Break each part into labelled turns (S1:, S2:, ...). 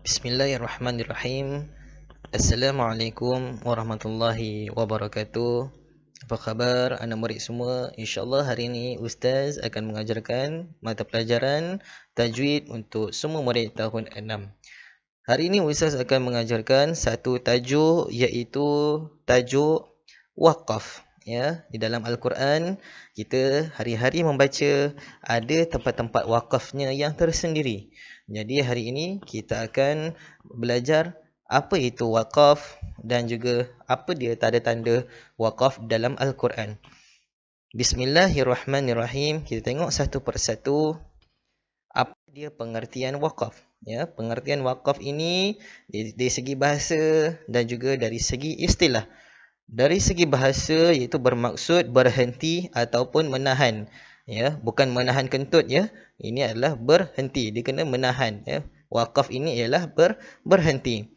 S1: Bismillahirrahmanirrahim. Assalamualaikum warahmatullahi wabarakatuh. Apa khabar anak murid semua? InsyaAllah hari ini Ustaz akan mengajarkan mata pelajaran tajwid untuk semua murid tahun 6. Hari ini Ustaz akan mengajarkan satu tajuk, iaitu tajuk waqaf. Ya, di dalam Al-Quran kita hari-hari membaca ada tempat-tempat wakafnya yang tersendiri. Jadi hari ini kita akan belajar apa itu wakaf dan juga apa dia tanda-tanda wakaf dalam Al-Quran. Bismillahirrahmanirrahim. Kita tengok satu persatu apa dia pengertian wakaf. Ya, pengertian wakaf ini dari segi bahasa dan juga dari segi istilah. Dari segi bahasa iaitu bermaksud berhenti ataupun menahan. Ya, bukan menahan kentut ya. Ini adalah berhenti. Dia kena menahan ya. Wakaf ini ialah berhenti.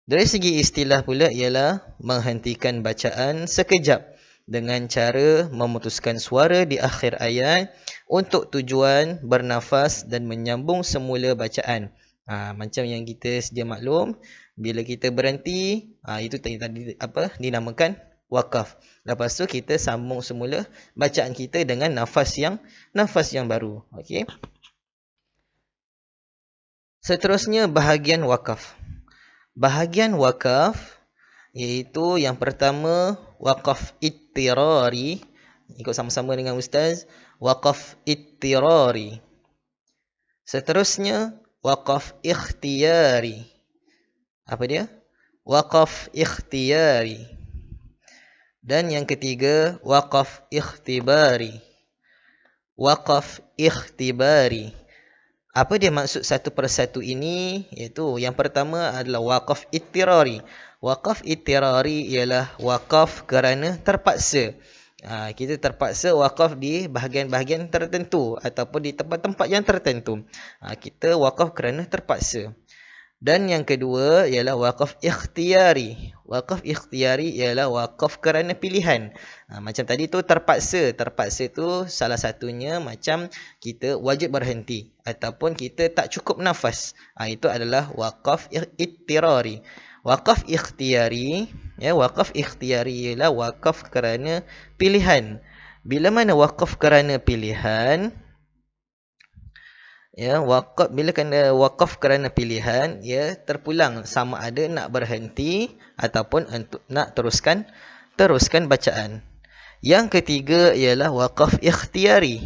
S1: Dari segi istilah pula ialah menghentikan bacaan sekejap dengan cara memutuskan suara di akhir ayat untuk tujuan bernafas dan menyambung semula bacaan. Macam yang kita sedia maklum, bila kita berhenti, itu tadi dinamakan wakaf. Lepas tu kita sambung semula bacaan kita dengan nafas yang baru. Okey. Seterusnya bahagian wakaf. Bahagian wakaf iaitu yang pertama wakaf ittirari. Ikut sama-sama dengan Ustaz. Wakaf ittirari. Seterusnya wakaf ikhtiyari. Apa dia? Wakaf ikhtiyari. Dan yang ketiga wakaf ikhtibari. Wakaf ikhtibari. Apa dia maksud satu persatu ini? Iaitu yang pertama adalah wakaf ittirari. Wakaf ittirari ialah wakaf kerana terpaksa. Kita terpaksa wakaf di bahagian-bahagian tertentu ataupun di tempat-tempat yang tertentu. Kita wakaf kerana terpaksa. Dan yang kedua ialah wakaf ikhtiyari. Wakaf ikhtiyari ialah wakaf kerana pilihan. Macam tadi tu terpaksa. Terpaksa tu salah satunya macam kita wajib berhenti ataupun kita tak cukup nafas. Itu adalah wakaf ittirari. Wakaf ikhtiyari, ya, wakaf ikhtiyari ialah wakaf kerana pilihan. Bila mana wakaf kerana pilihan? Ya, bila kena wakaf kerana pilihan, ya, terpulang sama ada nak berhenti ataupun nak teruskan bacaan. Yang ketiga ialah wakaf ikhtiyari.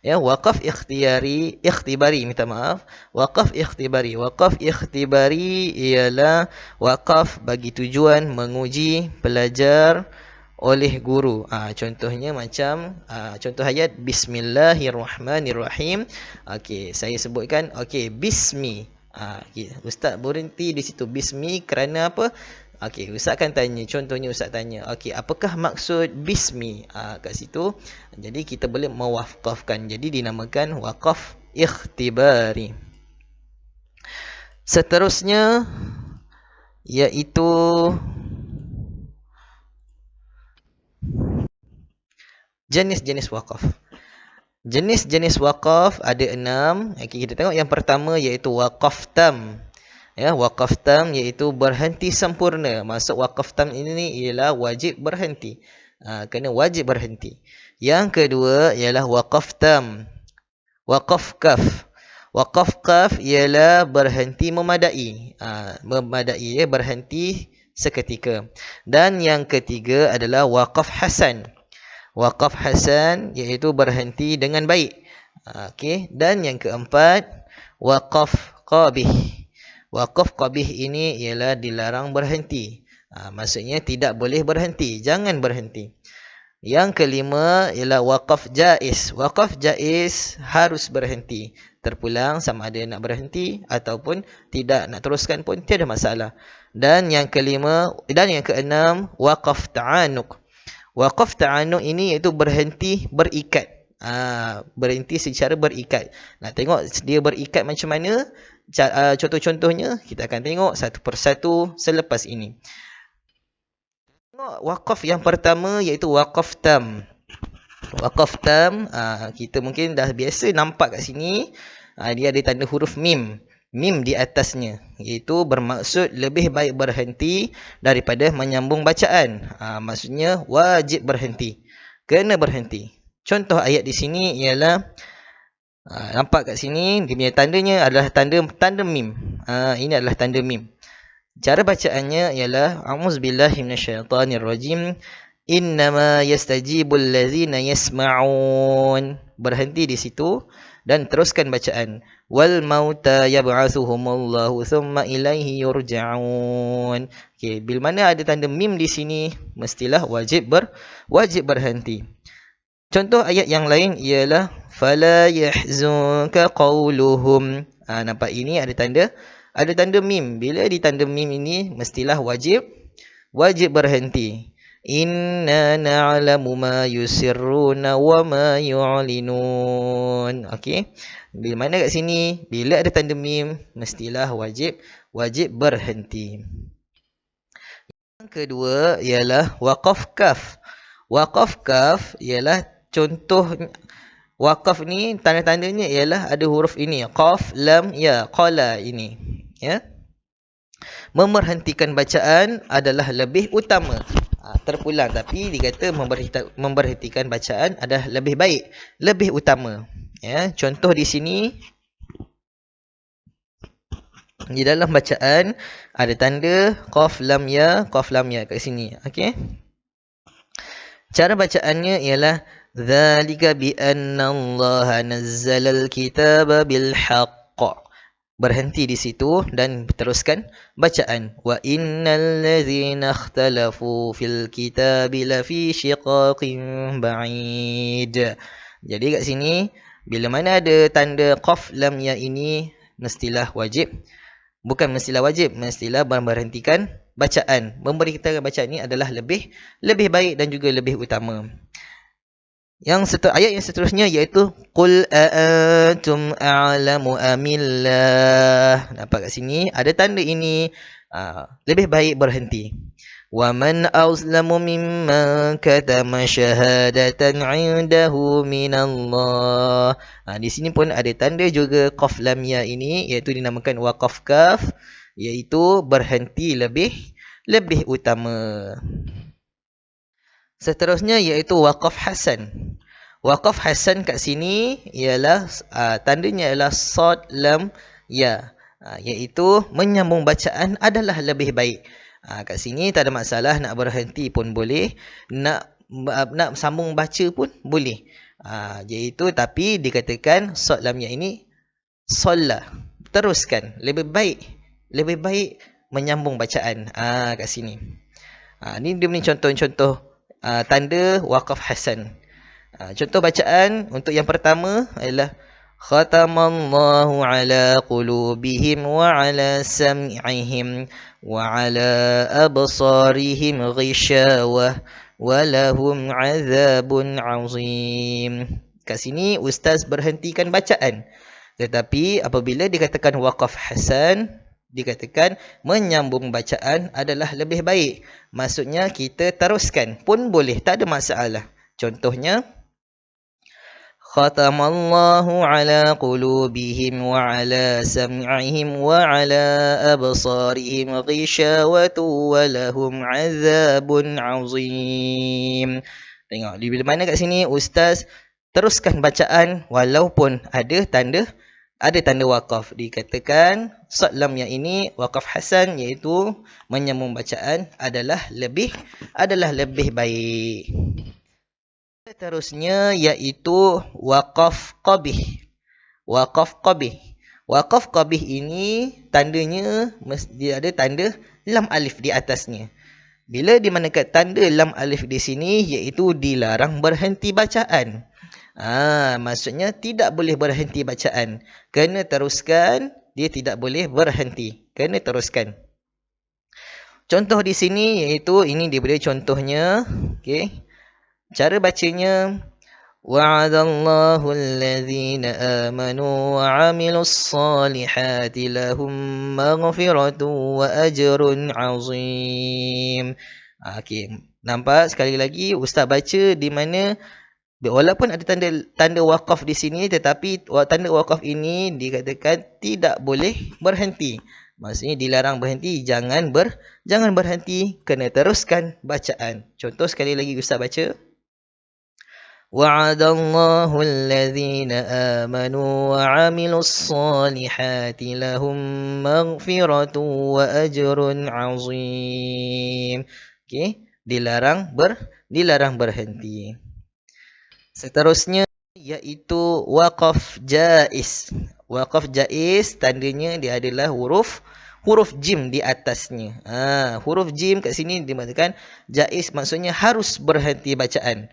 S1: Ya, wakaf ikhtibari, minta maaf. Wakaf ikhtibari. Wakaf ikhtibari ialah wakaf bagi tujuan menguji pelajar oleh guru. Contohnya macam contoh ayat Bismillahirrahmanirrahim. Okey, saya sebutkan bismi. Ustaz berhenti di situ bismi kerana apa? Okey, Ustaz akan tanya, contohnya Ustaz tanya, apakah maksud bismi kat situ? Jadi kita boleh mewakafkan. Jadi dinamakan wakaf ikhtibari. Seterusnya iaitu jenis-jenis wakaf. Jenis-jenis wakaf ada 6. Kita tengok yang pertama iaitu wakaf tam. Ya, wakaf tam iaitu berhenti sempurna. Maksud wakaf tam ini ialah wajib berhenti. Kena wajib berhenti. Yang kedua ialah wakaf tam. Wakaf kaf. Wakaf kaf ialah berhenti memadai. Memadai, berhenti seketika. Dan yang ketiga adalah wakaf hasan. Wakaf hasan iaitu berhenti dengan baik. Dan yang keempat wakaf qabih. Wakaf qabih ini ialah dilarang berhenti. Maksudnya tidak boleh berhenti, jangan berhenti. Yang kelima ialah wakaf jaiz. Wakaf jaiz harus berhenti. Terpulang sama ada nak berhenti ataupun tidak nak teruskan pun tiada masalah. Dan yang keenam wakaf ta'anuq. Wakaf ta'anuq ini iaitu berhenti berikat. Berhenti secara berikat. Nak tengok dia berikat macam mana? Contoh-contohnya kita akan tengok satu persatu selepas ini. Tengok wakaf yang pertama iaitu wakaf tam. Wakaf tam, kita mungkin dah biasa nampak kat sini. Dia ada tanda huruf mim. mim di atasnya, iaitu bermaksud lebih baik berhenti daripada menyambung bacaan. Maksudnya wajib berhenti, kena berhenti. Contoh ayat di sini ialah nampak kat sini dia punya tandanya adalah tanda mim. Ini adalah tanda mim. Cara bacaannya ialah a'udzubillahi minasyaitonirrajim. Innama yastajibul ladzina yasma'un. Berhenti di situ dan teruskan bacaan. Wal mauta yab'atsuhumullahu tsumma ilaihi yurja'un. Okey, bila mana ada tanda mim di sini, mestilah wajib berhenti. Contoh ayat yang lain ialah fala yahzunka qawluhum. Nampak ini ada tanda mim. Bila ditanda mim ini mestilah wajib berhenti. Inna na'lamu ma yusirruna wa ma yu'linun. Okey. Bila mana kat sini bila ada tanda mim mestilah wajib berhenti. Yang kedua ialah waqaf kaf. Waqaf kaf ialah contoh waqaf ni tanda-tandanya ialah ada huruf ini qaf lam ya qala ini, ya. Memerhentikan bacaan adalah lebih utama. Terpulang tapi dikata memberhentikan bacaan adalah lebih baik, lebih utama. Ya, contoh di sini di dalam bacaan ada tanda qaf lam ya kat sini. Okey. Cara bacaannya ialah dzalika bi anna Allah nazzala al-kitaba bil haqq. Berhenti di situ dan teruskan bacaan. Wa innal ladzina ikhtalafu fil kitabi lafi shiqaqin ba'id. Jadi kat sini bila mana ada tanda qaf lam ya ini mestilah wajib. Bukan mestilah wajib, mestilah memberhentikan bacaan. Memberhentikan bacaan ini adalah lebih baik dan juga lebih utama. Ayat yang seterusnya iaitu qul a'antum a'lamu amillah. Nampak kat sini ada tanda ini, lebih baik berhenti. Wa man azlamu mimman katama syahadatan 'indahu minallah. Di sini pun ada tanda juga qaf lam ya ini iaitu dinamakan waqaf kaf, iaitu berhenti lebih utama. Seterusnya iaitu waqaf hasan. Waqaf hasan kat sini ialah tandanya ialah sad lam ya, iaitu menyambung bacaan adalah lebih baik. Kat sini tak ada masalah, nak berhenti pun boleh, nak sambung baca pun boleh. Iaitu tapi dikatakan sad lam ya ini solla, teruskan, lebih baik menyambung bacaan. Kat sini. Ni dia punya contoh-contoh tanda waqaf hasan. Contoh bacaan untuk yang pertama adalah khatamallahu ala qulubihim wa ala sam'ihim wa ala absarihim ghishawah wa lahum 'adzabun 'azim. Kat sini ustaz berhentikan bacaan. Tetapi apabila dikatakan waqaf hasan, dikatakan menyambung bacaan adalah lebih baik. Maksudnya kita teruskan pun boleh, tak ada masalah. Contohnya khatamallahu ala qulubihim wa ala sam'ihim wa ala absarihim ghishawatu wa lahum 'adzabun 'azim. Tengok di bila mana kat sini ustaz teruskan bacaan walaupun ada tanda waqaf. Dikatakan sad lam ya ini waqaf hasan, iaitu menyambung bacaan adalah lebih baik. Seterusnya iaitu waqaf qabih. Waqaf qabih ini tandanya mesti ada tanda lam alif di atasnya. Bila dimanakan tanda lam alif di sini iaitu dilarang berhenti bacaan. Maksudnya tidak boleh berhenti bacaan. Kena teruskan, dia tidak boleh berhenti. Kena teruskan. Contoh di sini iaitu ini dia beri contohnya. Okey. Cara bacanya wa'adallahu alladhina amanu wa 'amilus solihati lahum maghfiratun wa ajrun 'azim. Okey, nampak sekali lagi ustaz baca di mana Walaupun ada tanda waqaf di sini, tetapi tanda waqaf ini dikatakan tidak boleh berhenti. Maksudnya dilarang berhenti, jangan berhenti, kena teruskan bacaan. Contoh sekali lagi Ustaz baca. Wa'adallahu alladhina amanu wa 'amilus solihati lahum maghfiratun wa ajrun 'azim. Okey, dilarang berhenti. Seterusnya iaitu waqaf jaiz. Waqaf jaiz tandanya dia adalah huruf jim di atasnya. Huruf jim kat sini dimaksudkan jaiz, maksudnya harus berhenti bacaan.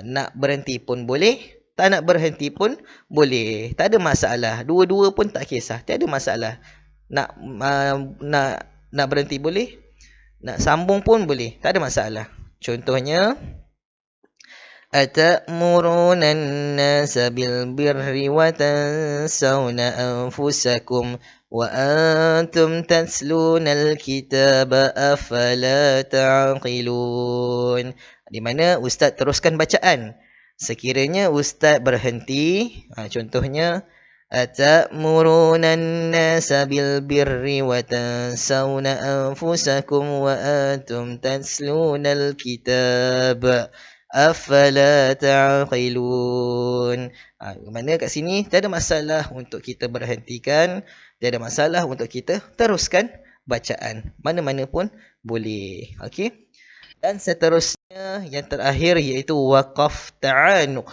S1: Nak berhenti pun boleh, tak nak berhenti pun boleh. Tak ada masalah. Dua-dua pun tak kisah. Tak ada masalah. Nak berhenti boleh, nak sambung pun boleh. Tak ada masalah. Contohnya أتأمرون الناس بالبر وتنسون أنفسكم وأنتم تتلون الكتاب أفلا تعقلون. Di mana ustaz teruskan bacaan. Sekiranya ustaz berhenti, contohnya أتأمرون الناس بالبر وتنسون أنفسكم وأنتم تتلون الكتاب afala ta'qilun. Mana kat sini tak ada masalah untuk kita berhentikan, tak ada masalah untuk kita teruskan bacaan. Mana-mana pun boleh. Okey. Dan seterusnya yang terakhir iaitu waqaf ta'anuq.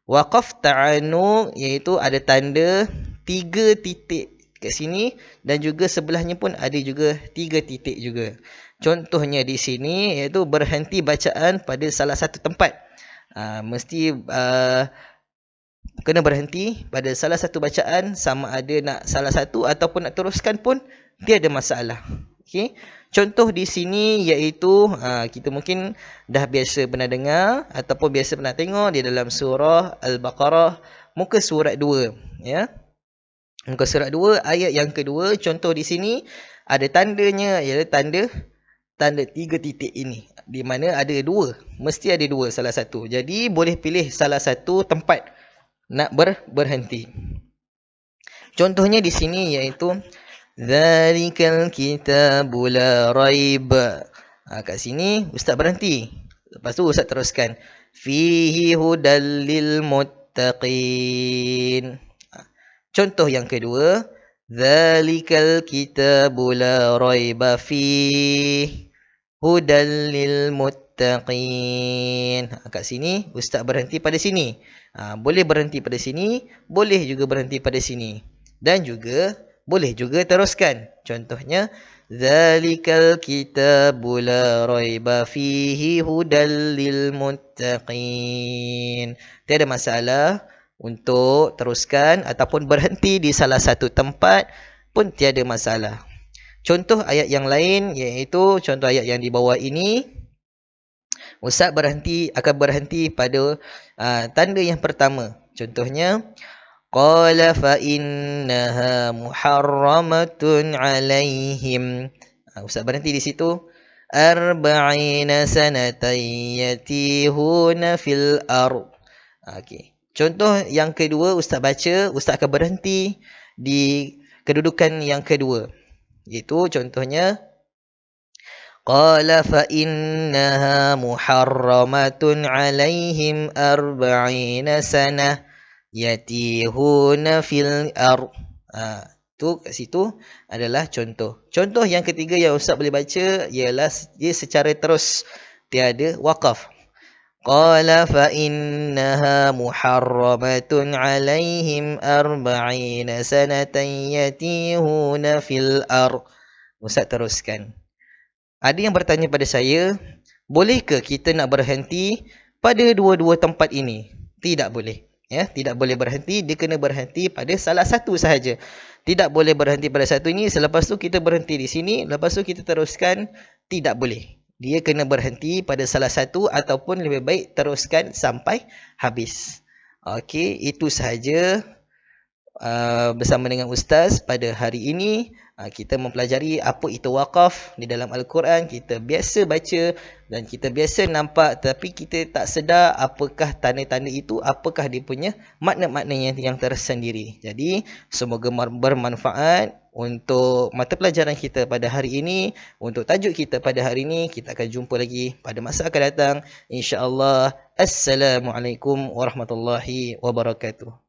S1: Waqaf ta'anuq iaitu ada tanda 3 titik kat sini dan juga sebelahnya pun ada juga 3 titik juga. Contohnya di sini iaitu berhenti bacaan pada salah satu tempat. Mesti kena berhenti pada salah satu bacaan, sama ada nak salah satu ataupun nak teruskan pun tiada masalah. Okey. Contoh di sini iaitu kita mungkin dah biasa pernah dengar ataupun biasa pernah tengok di dalam surah Al-Baqarah muka surat 2, ya. Muka surat 2 ayat yang kedua, contoh di sini ada tandanya ialah tanda 3 titik ini, di mana ada 2, mesti ada 2 salah satu. Jadi boleh pilih salah satu tempat nak berhenti. Contohnya di sini iaitu Zalikal kitabu la raib. Kat sini ustaz berhenti. Lepas tu ustaz teruskan fihi hudal lil muttaqin. Contoh yang kedua, Zalikal kitabu la raiba fihi hudal lil muttaqin. Kat sini ustaz berhenti pada sini. Boleh berhenti pada sini, boleh juga berhenti pada sini. Dan juga boleh juga teruskan. Contohnya Zalikal kitabu la raiba fihi hudal lil muttaqin. Tiada masalah untuk teruskan ataupun berhenti di salah satu tempat pun tiada masalah. Contoh ayat yang lain iaitu contoh ayat yang di bawah ini, ustaz akan berhenti pada tanda yang pertama. Contohnya qala fa innaha muharramatun alaihim. Ustaz berhenti di situ. Arba'ina sanatan yatihuna fil ard. Okey. Contoh yang kedua ustaz baca, ustaz akan berhenti di kedudukan yang kedua. Iaitu contohnya qala fa innaha muharramatun alaihim arba'ina sanah yatihuna fil ard. Tu kat situ adalah contoh. Contoh yang ketiga yang ustaz boleh baca ialah dia secara terus, tiada waqaf. Qala fa innaha muharramatun alaihim arba'ina sanatan yatihuna fil ard. Ustaz teruskan. Ada yang bertanya pada saya, bolehkah kita nak berhenti pada dua-dua tempat ini? Tidak boleh. Ya, tidak boleh berhenti, dia kena berhenti pada salah satu sahaja. Tidak boleh berhenti pada satu ini, selepas tu kita berhenti di sini, lepas tu kita teruskan, tidak boleh. Dia kena berhenti pada salah satu ataupun lebih baik teruskan sampai habis. Okey, itu sahaja bersama dengan ustaz pada hari ini. Kita mempelajari apa itu waqaf di dalam Al-Quran. Kita biasa baca dan kita biasa nampak, tapi kita tak sedar apakah tanda-tanda itu, apakah dia punya makna-makna yang tersendiri. Jadi semoga bermanfaat untuk mata pelajaran kita pada hari ini, untuk tajuk kita pada hari ini. Kita akan jumpa lagi pada masa akan datang, insya-Allah. Assalamualaikum warahmatullahi wabarakatuh.